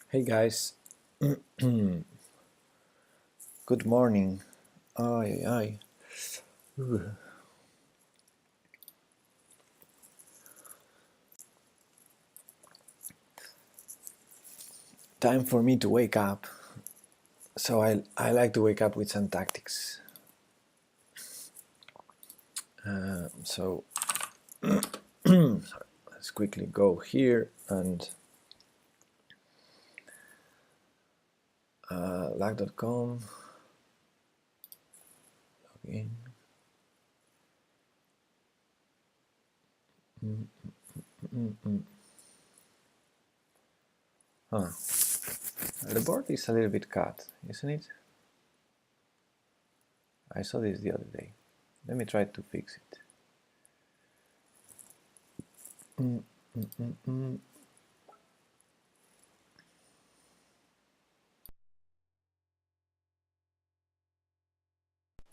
Hey guys, good morning. Ay, ay. Ooh. Time for me to wake up. So I like to wake up with some tactics. So let's quickly go here and lag.com, log in. Huh. The board is a little bit cut, isn't it? I saw this the other day. Let me try to fix it. Mm, mm, mm, mm.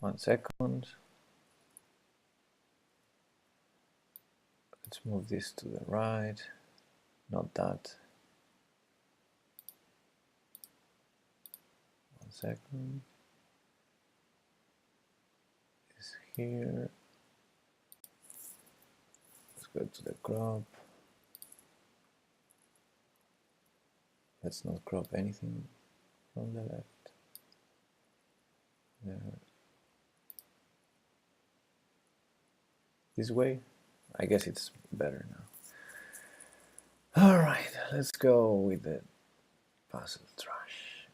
One second. Let's move this to the right. Not that. One second. This here. Let's go to the crop. Let's not crop anything from the left. There. This way? I guess it's better now. Alright, let's go with the puzzle trash.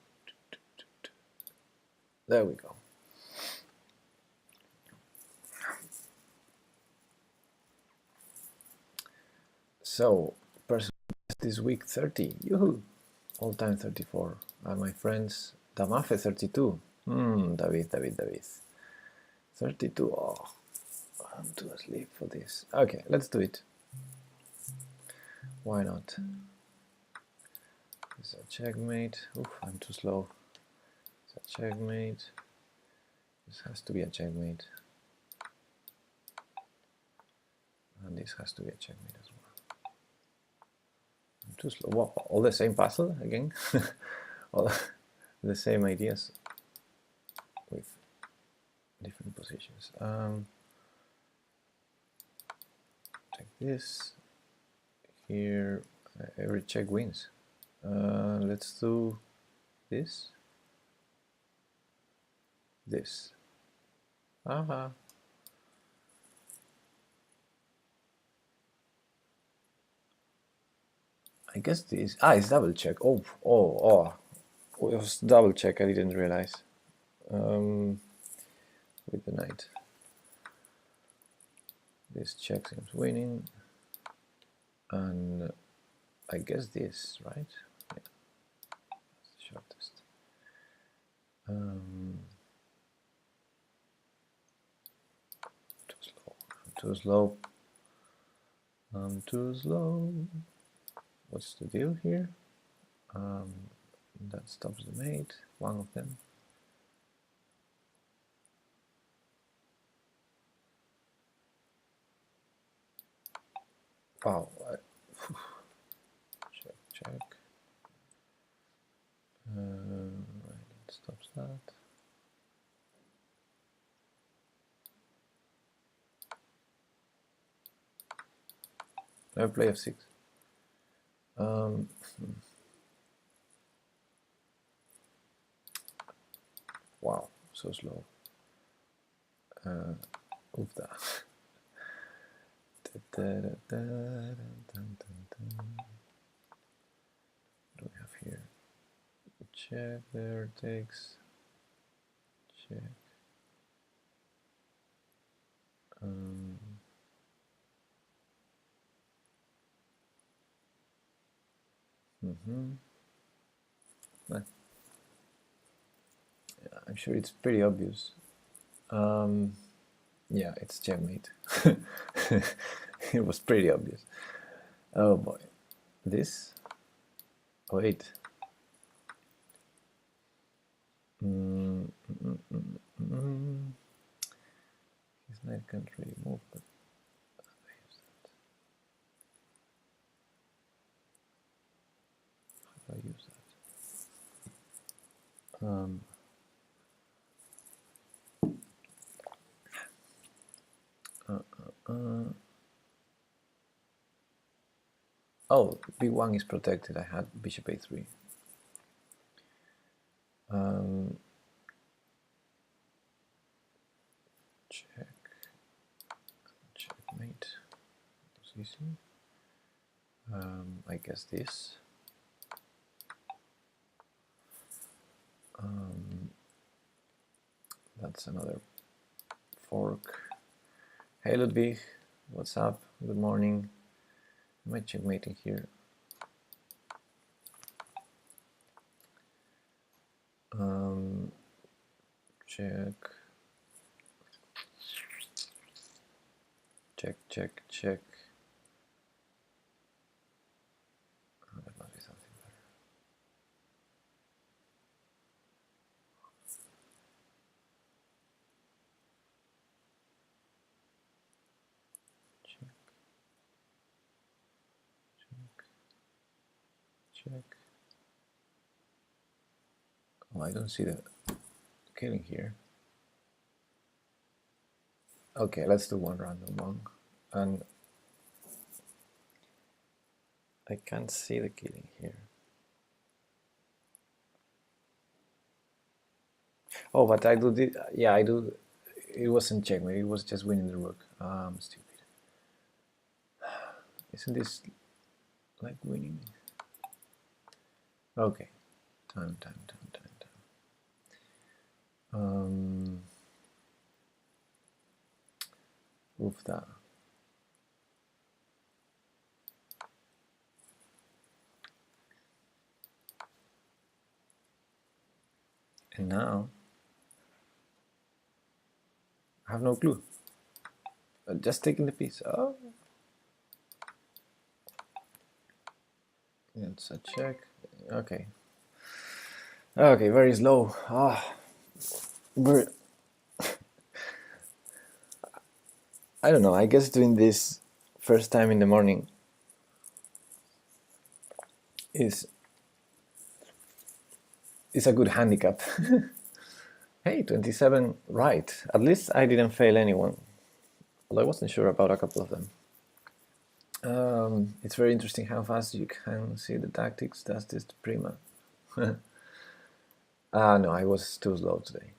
There we go. So, person this week 30. Yoo-hoo! All time 34 are my friends. Damafe 32. David. 32. Oh, I'm too asleep for this. Okay, let's do it. Why not? It's a checkmate. Oof, I'm too slow. It's a checkmate. This has to be a checkmate. And this has to be a checkmate as well. I'm too slow. What, all the same puzzle again? All the same ideas with different positions. Check this. Here, every check wins. Let's do this. This. Aha. I guess this. Ah, it's double check. Oh. It was double check. I didn't realize. With the knight. This check seems winning. And I guess this, right? Yeah. That's the shortest. Too slow. I'm too slow. What's the deal here? That stops the mate, one of them. Wow. Check. Right, it stops that. No play of 6. Wow, so slow. Oof that. What do we have here? Check, there takes. Check. I'm sure it's pretty obvious. Yeah, it's checkmate. It was pretty obvious. Oh boy. This? Wait. His knight can't really move, but I use that. How do I use that? Um, oh, b1 is protected. I had bishop a3. Check, checkmate. It's easy. I guess this. That's another fork. Hey Ludwig, what's up? Good morning. Am I checkmating here? Check. Check, check, check. Oh, that must be something better. Check, check, check. Oh, I don't see the killing here. Okay, let's do one random one. And I can't see the killing here. Oh, but I do this. Yeah, I do. It wasn't checkmate. It was just winning the rook. I'm stupid. Isn't this like winning? Okay. Time. Move that. And now I have no clue. Just taking the piece. Oh. It's a check. Okay. Okay, very slow. Very. I don't know. I guess doing this first time in the morning is a good handicap. Hey, 27 right. At least I didn't fail anyone. Although I wasn't sure about a couple of them. It's very interesting how fast you can see the tactics. That's just prima. No, I was too slow today.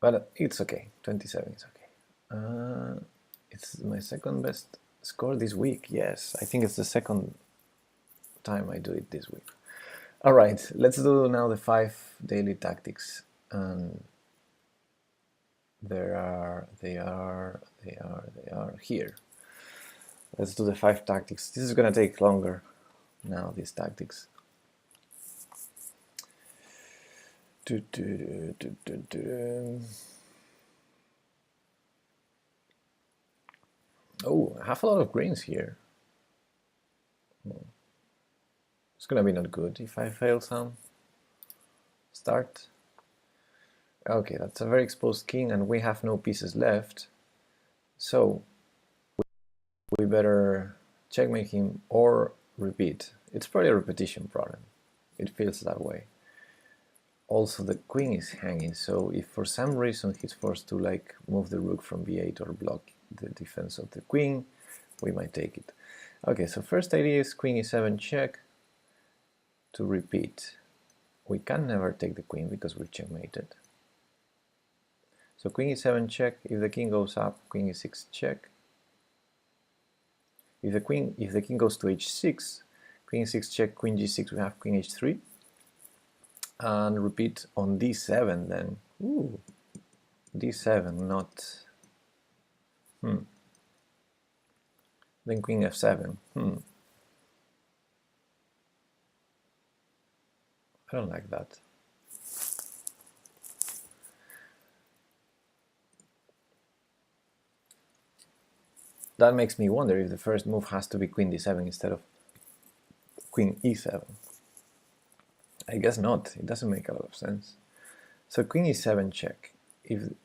But it's okay. 27 is okay. It's my second best score this week. Yes, I think it's the second time I do it this week. All right, let's do now the 5 daily tactics. And they are here. Let's do the 5 tactics. This is gonna take longer now, these tactics. Oh, I have a lot of greens here. It's gonna be not good if I fail some. Start. Okay, that's a very exposed king, and we have no pieces left. So we better checkmate him or repeat. It's probably a repetition problem. It feels that way. Also, the queen is hanging, so if for some reason he's forced to like move the rook from b8 or block the defense of the queen, we might take it. Okay, so first idea is queen e7 check to repeat. We can never take the queen because we're checkmated. So queen e7 check. If the king goes up, queen e6 check. If the king goes to h6, queen e6 check, queen g6, we have queen h3. And repeat on d7 then. Ooh, d7, not... Then queen f7. I don't like that. That makes me wonder if the first move has to be queen d7 instead of queen e7. I guess not. It doesn't make a lot of sense. So queen e7 check. If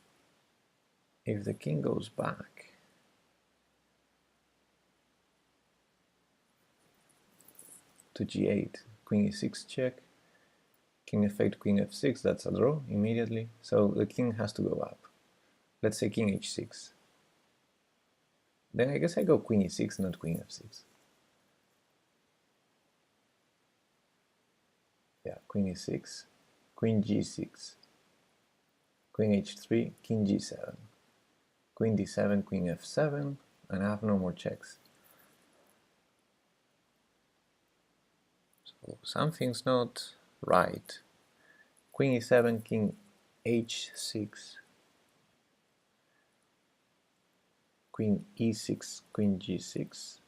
the king goes back, to g8, queen e6 check, King f8, queen f6, that's a draw immediately. So the king has to go up. Let's say king h6. Then I guess I go queen e6, not queen f6. Yeah, queen e6, queen g6, queen h3, king g7, queen d7, queen f7, and I have no more checks. So something's not right. Queen e7, king h6, queen e6, queen g6.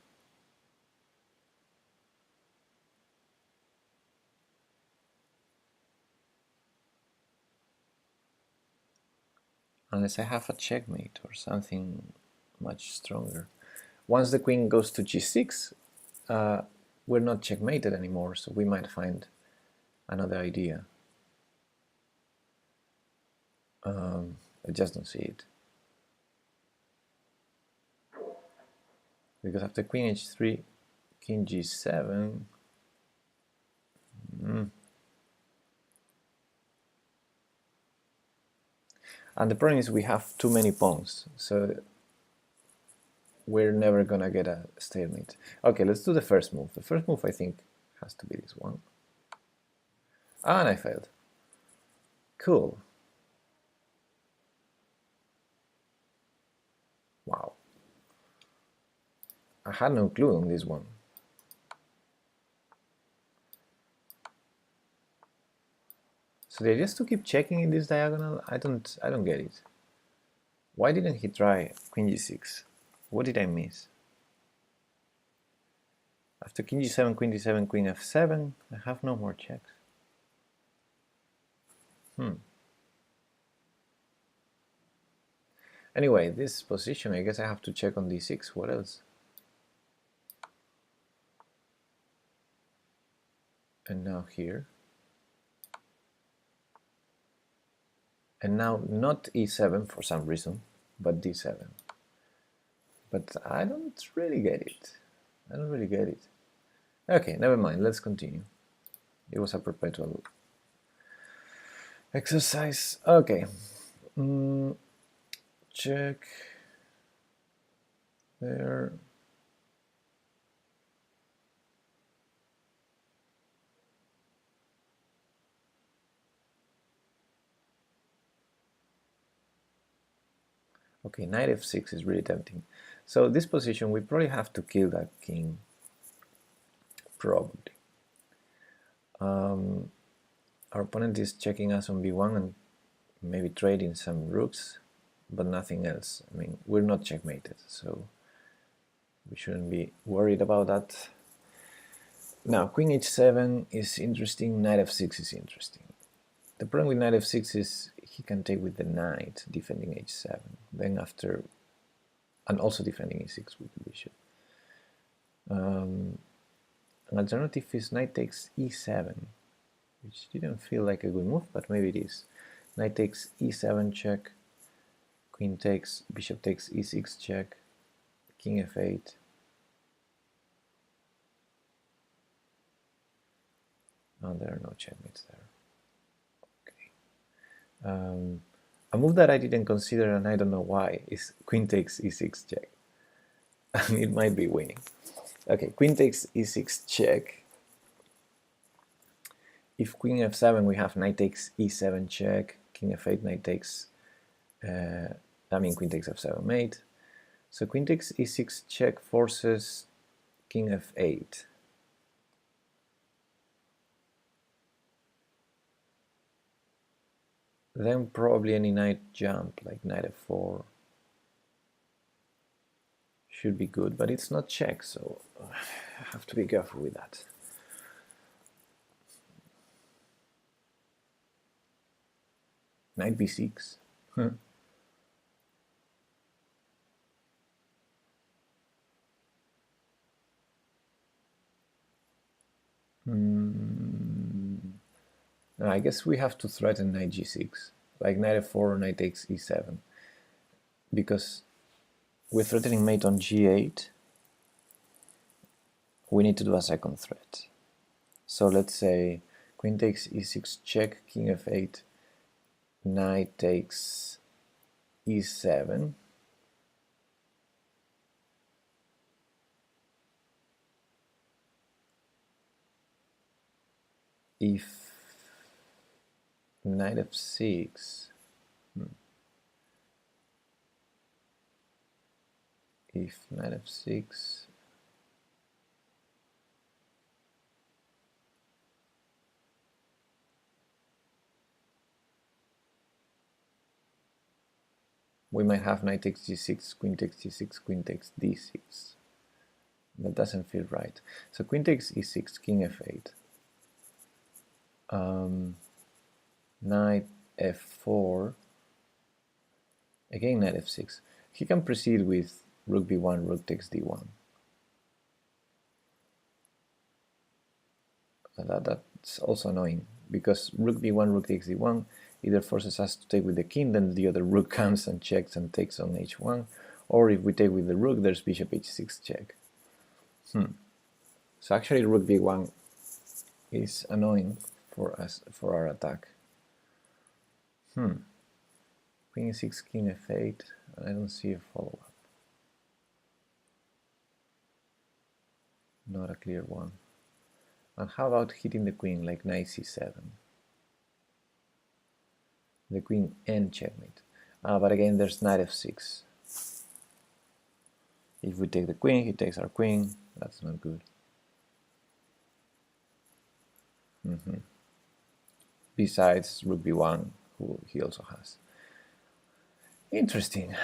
Unless I have a checkmate or something much stronger. Once the queen goes to g6, we're not checkmated anymore, so we might find another idea. I just don't see it. Because after queen h3, king g7, and the problem is we have too many pawns, so we're never gonna get a stalemate. Okay, let's do the first move. The first move I think has to be this one. Ah, and I failed. Cool. Wow. I had no clue on this one. So the idea is to keep checking in this diagonal. I don't get it. Why didn't he try queen g6? What did I miss? After king g7, queen d7, queen f7, I have no more checks. Anyway, this position, I guess I have to check on d6. What else? And now here. And now not e7 for some reason, but d7. But I don't really get it. I don't really get it. Okay, never mind. Let's continue. It was a perpetual exercise. Okay. Check. There. Okay, knight f6 is really tempting. So this position, we probably have to kill that king. Probably. Our opponent is checking us on b1 and maybe trading some rooks, but nothing else. I mean, we're not checkmated, so we shouldn't be worried about that. Now, queen h7 is interesting, knight f6 is interesting. The problem with knight f6 is he can take with the knight, defending h7. Then after, and also defending e6 with the bishop. An alternative is knight takes e7, which didn't feel like a good move, but maybe it is. Knight takes e7 check, queen takes, bishop takes e6 check, king f8. Oh, there are no checkmates there. Okay. A move that I didn't consider, and I don't know why, is queen takes e6 check. And it might be winning. Okay, queen takes e6 check. If queen f7, we have knight takes e7 check, king f8, knight takes, queen takes f7 mate. So queen takes e6 check forces king f8. Then probably any knight jump, like knight f4, should be good, but it's not check, so I have to be careful with that. Knight b6. I guess we have to threaten knight g6, like knight f4 or knight takes e7, because we're threatening mate on g8. We need to do a second threat. So let's say Queen takes e6 check, king f8, knight takes e7. If knight f6, if knight f6, we might have knight takes g6, queen takes g6, queen takes d6. That doesn't feel right. So queen takes e6, king f8, knight f4, again knight f6. He can proceed with rook b1, rook takes d1. That's also annoying, because rook b1, rook takes d1 either forces us to take with the king, then the other rook comes and checks and takes on h1, or if we take with the rook, there's bishop h6 check. So actually rook b1 is annoying for us, for our attack. Queen e6, king f8, I don't see a follow-up. Not a clear one. And how about hitting the queen, like knight c7? The queen and checkmate. But again, there's knight f6. If we take the queen, he takes our queen. That's not good. Besides rook b1, who he also has. Interesting.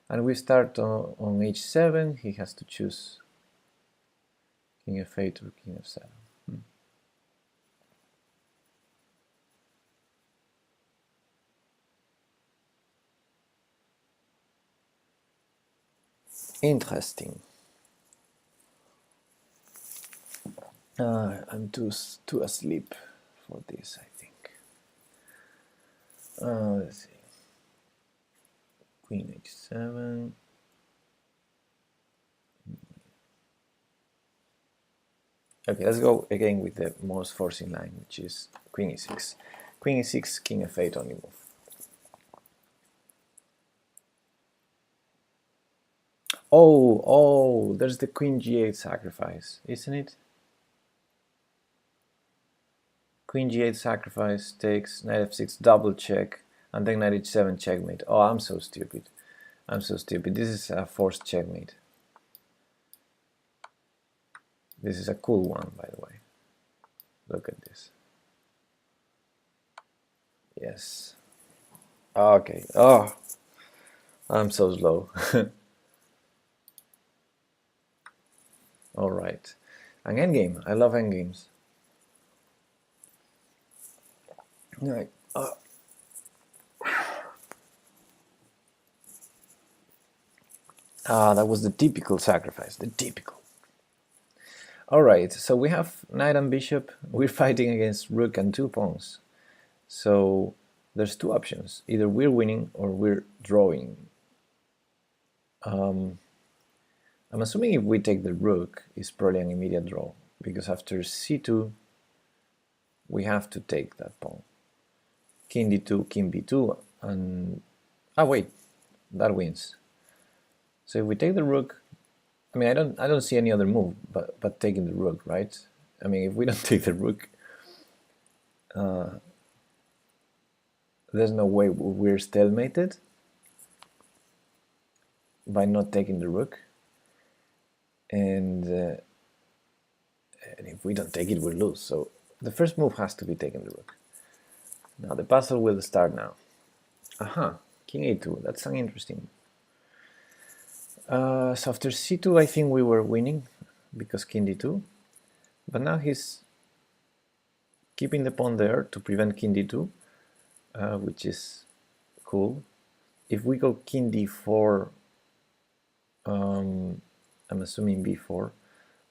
And we start on h7. He has to choose king f8 or king f7. Interesting. I'm too asleep for this, I think. Let's see. Queen h7. Okay, let's go again with the most forcing line, which is queen e6. Queen e6, king f8 only move. Oh, there's the queen g8 sacrifice, isn't it? Queen g8 sacrifice takes knight f6 double check, and then knight h7 checkmate. Oh, I'm so stupid. I'm so stupid. This is a forced checkmate. This is a cool one, by the way. Look at this. Yes. Okay. Oh, I'm so slow. All right. An endgame. I love endgames. Right. That was the typical sacrifice. The typical. All right. So we have knight and bishop. We're fighting against rook and two pawns. So there's two options. Either we're winning or we're drawing. I'm assuming if we take the rook, it's probably an immediate draw, because after c2, we have to take that pawn. King d2, king b2, and wait, that wins. So if we take the rook, I mean, I don't see any other move but taking the rook, right? I mean, if we don't take the rook, there's no way we're stalemated by not taking the rook. And if we don't take it, we lose. So the first move has to be taking the rook. Now the puzzle will start now. King a2, that's an interesting. So after c2, I think we were winning because king d2, but now he's keeping the pawn there to prevent king d2, which is cool. If we go king d4, I'm assuming b4.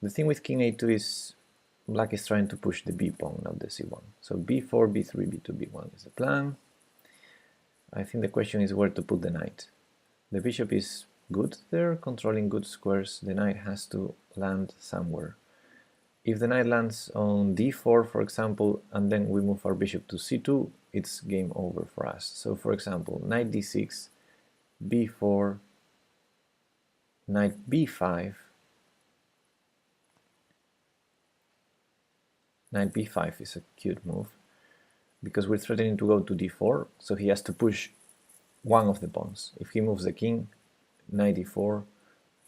The thing with king a2 is black is trying to push the b pawn, not the c1. So b4, b3, b2, b1 is the plan. I think the question is where to put the knight. The bishop is good there, controlling good squares. The knight has to land somewhere. If the knight lands on d4, for example, and then we move our bishop to c2, it's game over for us. So for example, knight d6, b4, knight b5, knight b5 is a cute move, because we're threatening to go to d4, so he has to push one of the pawns. If he moves the king, knight e4,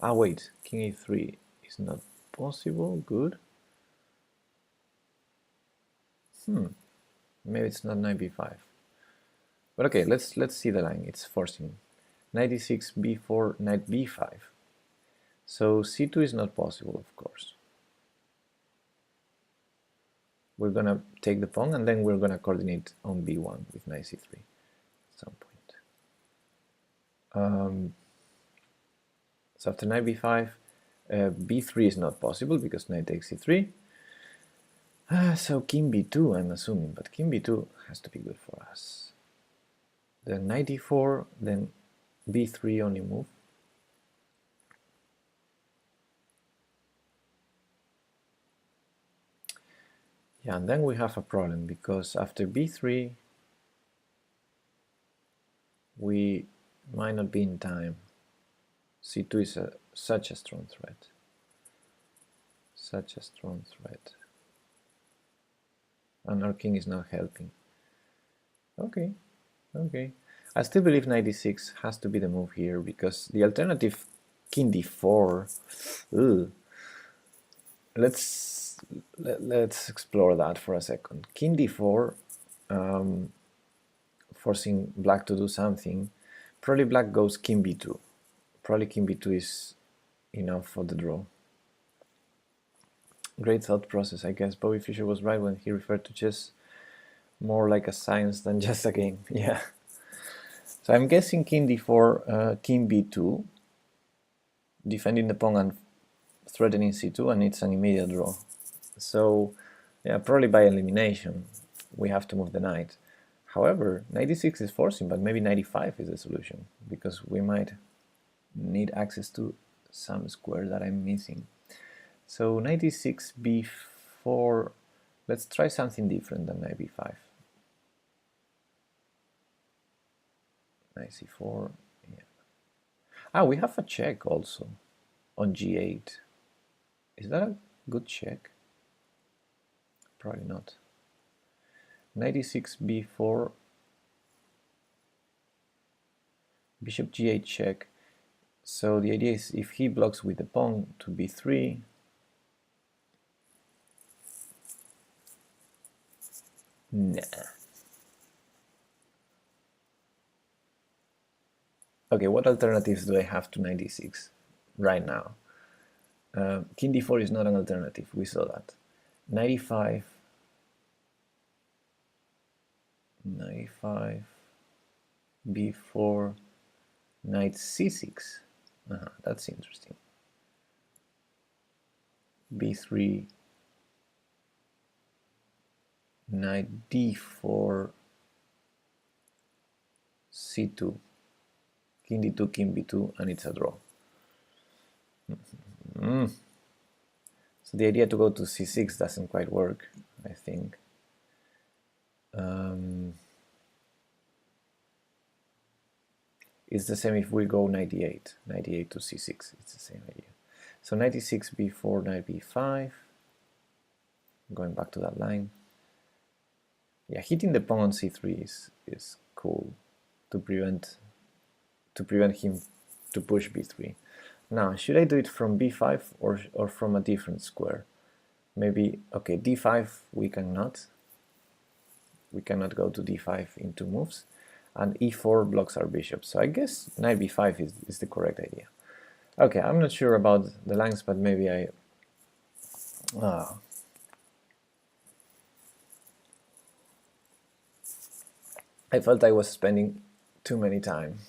ah wait, king e3 is not possible, good. Maybe it's not knight b5. But okay, let's see the line. It's forcing. Knight e6, b4, knight b5. So c2 is not possible, of course. We're gonna take the pawn and then we're gonna coordinate on b1 with knight c3 at some point. So after knight b5, b3 is not possible because knight takes c3. So king b2, I'm assuming, but king b2 has to be good for us. Then knight d4, then b3 only move. Yeah, and then we have a problem because after b3 we might not be in time. c2 is such a strong threat. Such a strong threat. And our king is not helping. Okay, okay. I still believe knight d6 has to be the move here because the alternative king d4. Ugh. Let's explore that for a second. King d4, forcing black to do something. Probably black goes king b2. Probably king b2 is enough for the draw. Great thought process, I guess. Bobby Fischer was right when he referred to chess more like a science than just a game. Yeah. So I'm guessing king d4, king b2, defending the pawn and threatening c2, and it's an immediate draw. So yeah, probably by elimination we have to move the knight. However, knight d6 is forcing, but maybe knight e5 is the solution, because we might need access to some square that I'm missing. So knight d6, b4, let's try something different than knight b5. Knight c4, yeah. Ah, we have a check also on g8. Is that a good check? Probably not. Knight e6, b4, bishop g8 check. So the idea is if he blocks with the pawn to b3, nah. Okay, what alternatives do I have to knight d6 right now? King d4 is not an alternative, we saw that. Knight e5, knight e5, b4, knight c6. That's interesting. b3, knight d4, c2, king d2, king b2, and it's a draw. So the idea to go to c6 doesn't quite work, I think. It's the same if we go knight d8, knight d8 to c6, it's the same idea. So knight e6, b4, knight b5, going back to that line. Yeah, hitting the pawn on c3 is cool to prevent him to push b3. Now, should I do it from b5 or from a different square? Maybe, okay, d5 we cannot. We cannot go to d5 in two moves. And e4 blocks our bishop. So I guess knight b5 is the correct idea. Okay, I'm not sure about the lines, but maybe I felt I was spending too much time.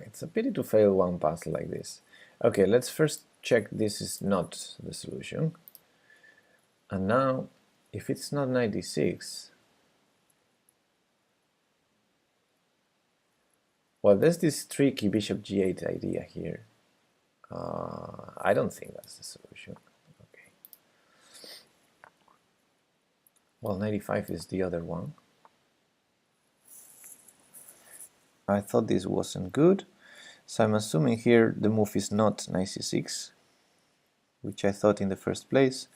It's a pity to fail one puzzle like this. Okay, let's first check this is not the solution. And now, if it's not knight d6, well, there's this tricky bishop g8 idea here. I don't think that's the solution. Okay. Well, 95 is the other one. I thought this wasn't good, so I'm assuming here the move is not knight c6, which I thought in the first place,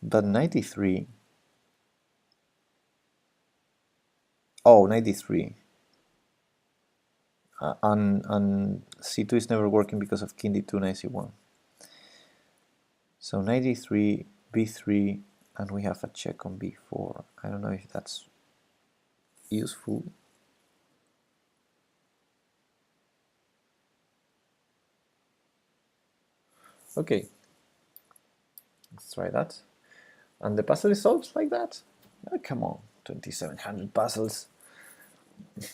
but 93. Oh, 93. And c2 is never working because of king d2, knight c1. So 93, b3, and we have a check on b4. I don't know if that's useful. Okay, let's try that. And the puzzle is solved like that? Oh, come on, 2700 puzzles.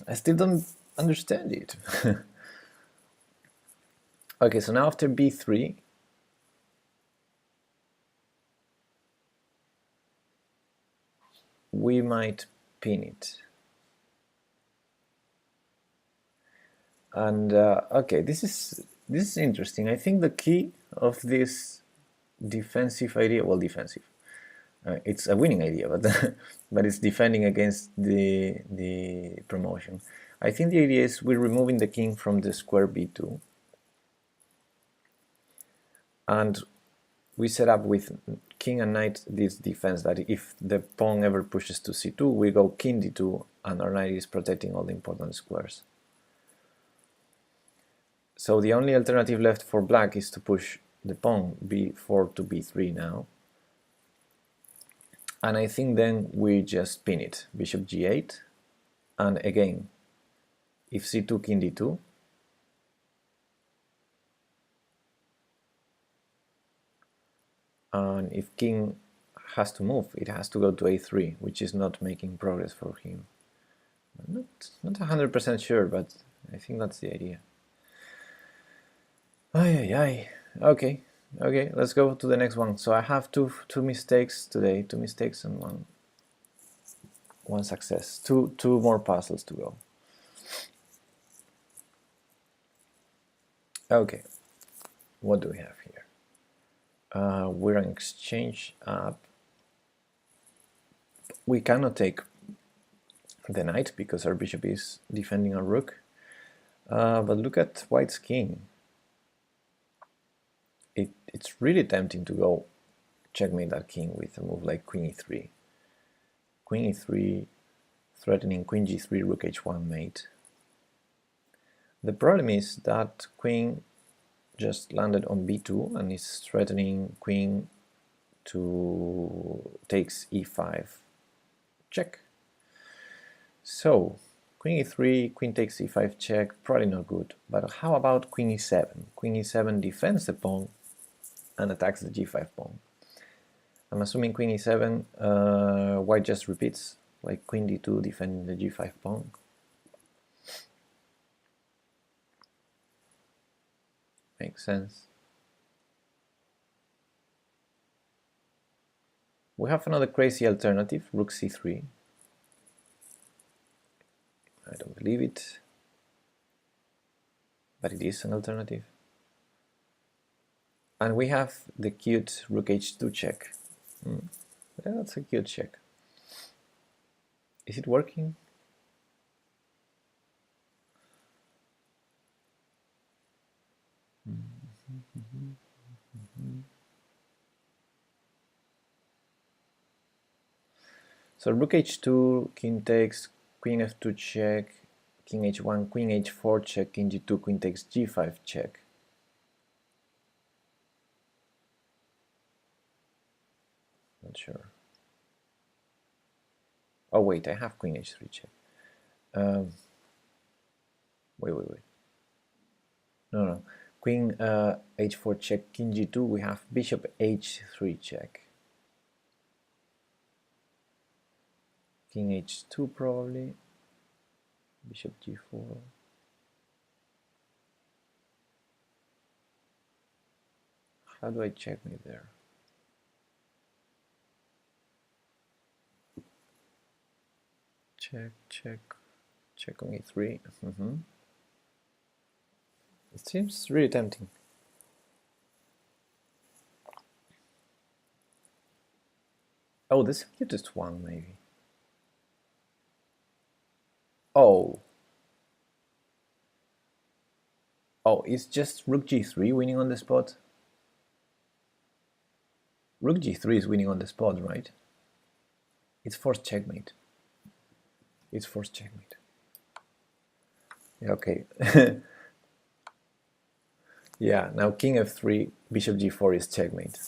I still don't understand it. Okay, so now after b3, we might pin it. And okay, this is interesting. I think the key of this defensive idea, well, defensive, it's a winning idea, but but it's defending against the promotion. I think the idea is we're removing the king from the square b2, and we set up with king and knight this defense that if the pawn ever pushes to c2, we go king d2, and our knight is protecting all the important squares. So the only alternative left for black is to push the pawn b4 to b3 now. And I think then we just pin it, bishop g8, and again, if c2, king d2, and if king has to move, it has to go to a3, which is not making progress for him. I'm not 100% sure, but I think that's the idea. Ay. Okay, let's go to the next one. So I have two mistakes today, 2 mistakes and one success. Two more puzzles to go. Okay, what do we have here? We're an exchange up. We cannot take the knight because our bishop is defending our rook. But look at white's king. It's really tempting to go checkmate that king with a move like queen e3. Queen e3, threatening queen g3, rook h1 mate. The problem is that queen just landed on b2 and is threatening queen to takes e5 check. So queen e3, queen takes e5 check, probably not good. But how about queen e7? Queen e7 defends the pawn and attacks the g5 pawn. I'm assuming queen e7, white just repeats, like queen d2 defending the g5 pawn. Makes sense. We have another crazy alternative, rook c3. I don't believe it, but it is an alternative. And we have the cute rook h2 check. Yeah, that's a cute check. Is it working? So rook h2, king takes, queen f2 check, king h1, queen h4 check, king g2, queen takes g5 check. Not sure. Oh wait, I have queen h3 check. Wait. No. Queen h4 check, king g2, we have bishop h3 check. King h2 probably, bishop g4. How do I checkmate there? Check on e3. It seems really tempting. Oh, the simplest one, maybe. Oh. Oh, it's just rook g3 winning on the spot? Rook g3 is winning on the spot, right? It's forced checkmate. It's forced checkmate. Okay. Yeah, now king f3, bishop g4 is checkmate.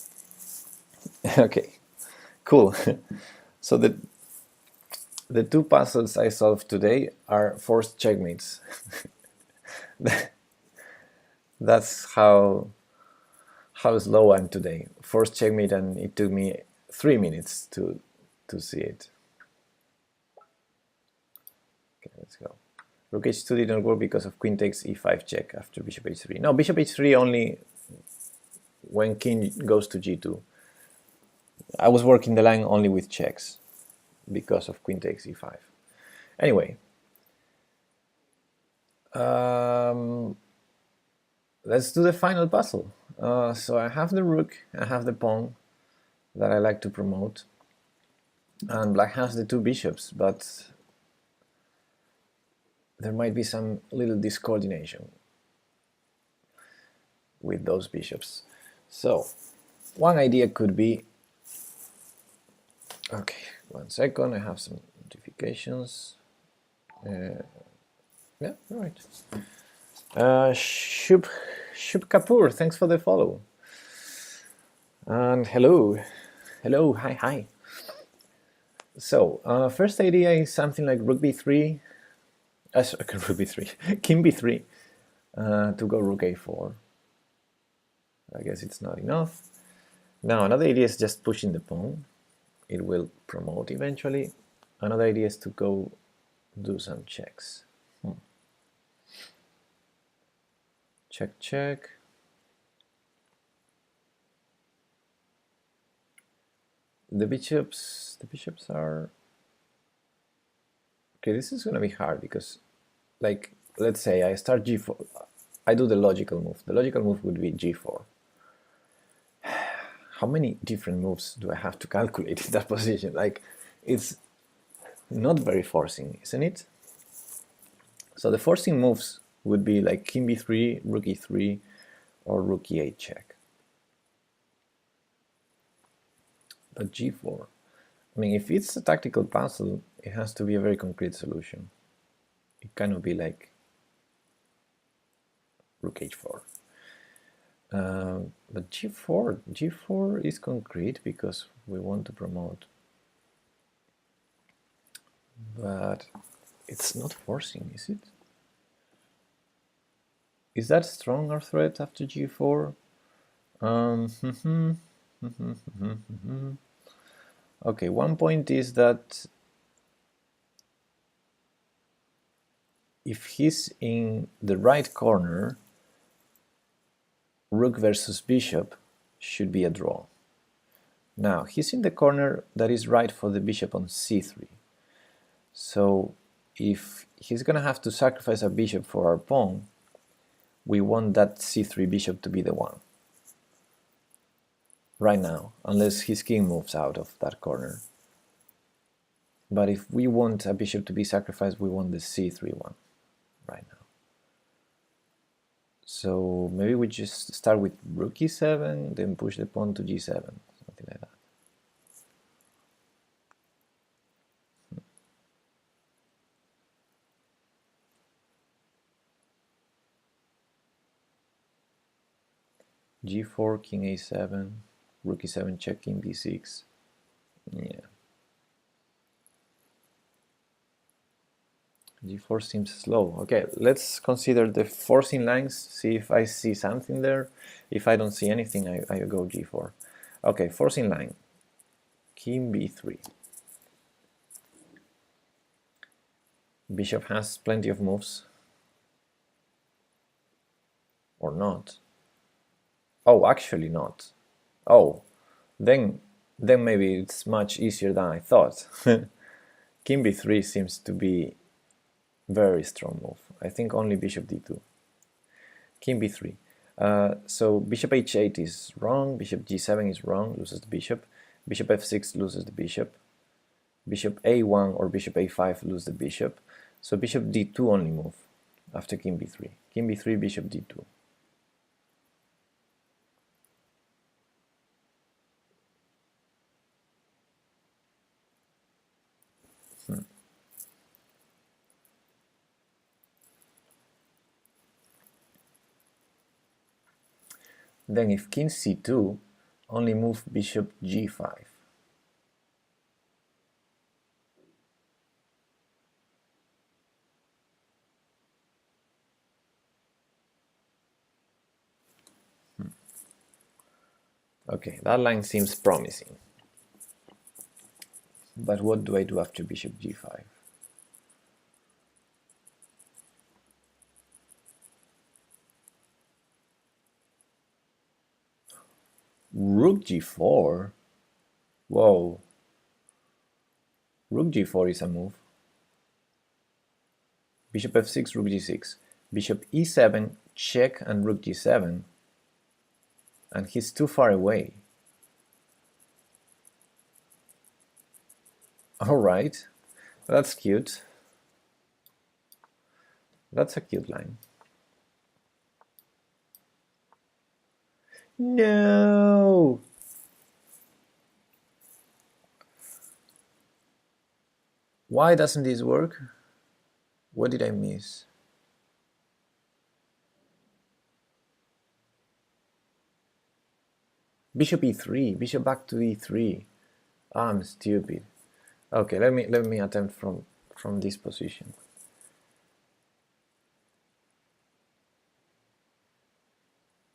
Okay, cool. So the two puzzles I solved today are forced checkmates. That's how slow I'm today. Forced checkmate, and it took me 3 minutes to see it. Okay, let's go. Rook h2 didn't work because of queen takes e5 check after bishop h3. No, bishop h3 only when king goes to g2. I was working the line only with checks because of queen takes e5. Anyway, let's do the final puzzle. So I have the rook, I have the pawn that I like to promote, and black has the two bishops, but there might be some little discoordination with those bishops. So one idea could be, okay, 1 second, I have some notifications. Yeah, all right. Shub Kapoor, thanks for the follow. And hello, hi. So first idea is something like rook b3, sorry, rook b3, king b3, to go rook a4. I guess it's not enough. Now another idea is just pushing the pawn. It will promote eventually. Another idea is to go do some checks. Check, check. The bishops are... Okay, this is gonna be hard because, like, let's say I start g4. I do the logical move. The logical move would be g4. How many different moves do I have to calculate in that position? Like, it's not very forcing, isn't it? So the forcing moves would be like king b3, rook e3, or rook e8 check. But g4, I mean, if it's a tactical puzzle, it has to be a very concrete solution. It cannot be like rook h4. But g4 is concrete because we want to promote. But it's not forcing, is it? Is that stronger threat after g4? Okay, one point is that if he's in the right corner, rook versus bishop should be a draw. Now, he's in the corner that is right for the bishop on c3. So if he's gonna have to sacrifice a bishop for our pawn, we want that c3 bishop to be the one right now, unless his king moves out of that corner. But if we want a bishop to be sacrificed, we want the c3 one right now. So maybe we just start with rook e7, then push the pawn to g7, something like that. g4, king a7, rook e7 check, king b6. Yeah. g4 seems slow. Okay, let's consider the forcing lines, see if I see something there. If I don't see anything, I go g4. Okay, forcing line, king b3. Bishop has plenty of moves. Or not. Oh, actually not. Oh, then maybe it's much easier than I thought. King b3 seems to be very strong move. I think only bishop d2. King b3. So bishop h8 is wrong, bishop g7 is wrong, loses the bishop. Bishop f6 loses the bishop. Bishop a1 or bishop a5 lose the bishop. So bishop d2 only move after king b3. King b3, bishop d2. Then if king c2, only move bishop g5. Okay, that line seems promising. But what do I do after bishop g5? Rook g4? Whoa. Rook g4 is a move. Bishop f6, rook g6. Bishop e7, check, and rook g7. And he's too far away. Alright, that's cute. That's a cute line. No! Why doesn't this work? What did I miss? Bishop e3, bishop back to e3. I'm stupid. Okay, let me attempt from this position.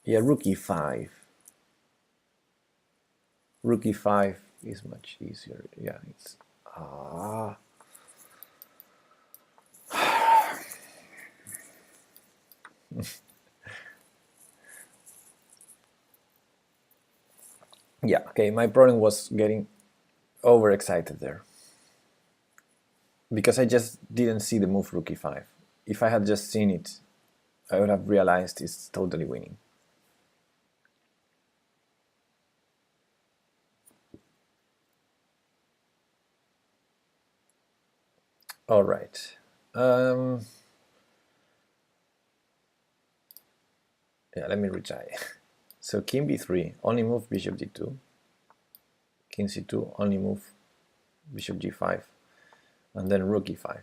Yeah, rook e5. Rook e5 is much easier. Yeah, it's yeah, okay, my problem was getting overexcited there. Because I just didn't see the move rook e5. If I had just seen it, I would have realized it's totally winning. All right. Yeah, let me retry. So king b3, only move bishop d2. King c2, only move bishop g5. And then rook e5.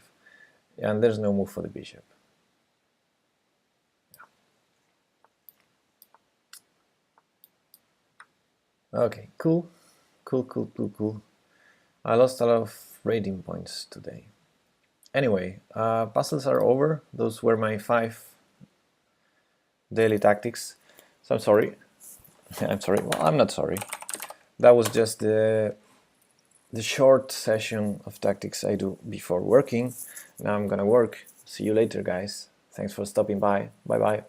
And there's no move for the bishop. Yeah. Okay, cool. Cool. I lost a lot of rating points today. Anyway, puzzles are over. Those were my 5 daily tactics. So I'm sorry. I'm sorry. Well, I'm not sorry. That was just the short session of tactics I do before working. Now I'm gonna work. See you later, guys. Thanks for stopping by. Bye-bye.